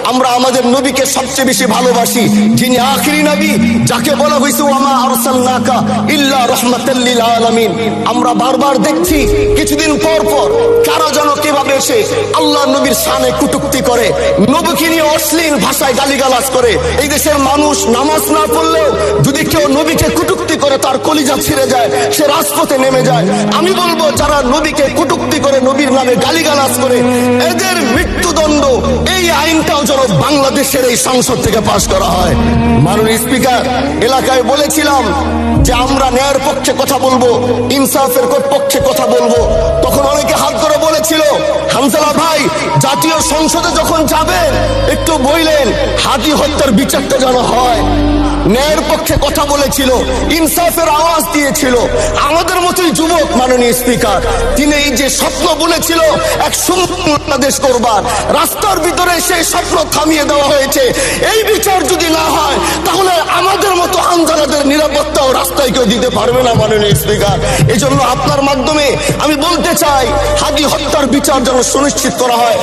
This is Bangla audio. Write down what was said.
আমরা আমাদের নবীকে সবচেয়ে বেশি ভালোবাসি, যিনি আখিরি নবী, যাকে বলা হয়েছে ওয়ামা আরসালনাকা ইল্লা রাহমাতাল লিল আলামিন। আমরা বারবার দেখছি কিছুদিন পর পর কারা যেন কিভাবে এসে আল্লাহ নবীর শানে কটূক্তি করে, নবীকে নিয়ে অশ্লীল ভাষায় গালিগালাজ করে। এই দেশের মানুষ নামাজ না পড়লেও যদি কেউ নবীকে কটূক্তি করে তার কলিজা ছিঁড়ে যায়, সে রাজপথে নেমে যায়। আমি বলবো যারা নবীকে কটূক্তি করে, নবীর নামে গালিগালাজ করে, এদের মৃত্যুদণ্ড এই আইনটাও যেন বাংলাদেশের এই সংসদ থেকে পাশ করা হয়। মাননীয় স্পিকার, এলাকায় বলেছিলাম যে আমরা ন্যায়ের পক্ষে কথা বলবো, ইনসাফের পক্ষে কথা বলবো। তখন অনেকে হাত করে বলেছিল, হামজালা ভাই জাতীয় সংসদে যখন যাবেন একটু বললেন হাদি হত্যার বিচারটা যেন হয়। ন্যায়ের পক্ষে কথা বলেছিল, ইনসাফের আওয়াজ দিয়েছিল। আমাদের মতোই যুবক মাননীয় স্পিকার, তিনি এই যে স্বপ্ন বলেছিল এক সুন্দর বাংলাদেশ করবার, রাস্তার ভিতরে সেই স্বপ্ন থামিয়ে দেওয়া হয়েছে। এই বিচার যদি না হয় তাহলে আমাদের মতো হামজালাদের নিরাপত্তাও রাস্তায় কেউ দিতে পারবে না মাননীয় স্পিকার। এই জন্য আপনার মাধ্যমে আমি বলতে চাই, হাদি হত্যার বিচার যেন সুনিশ্চিত করা হয়।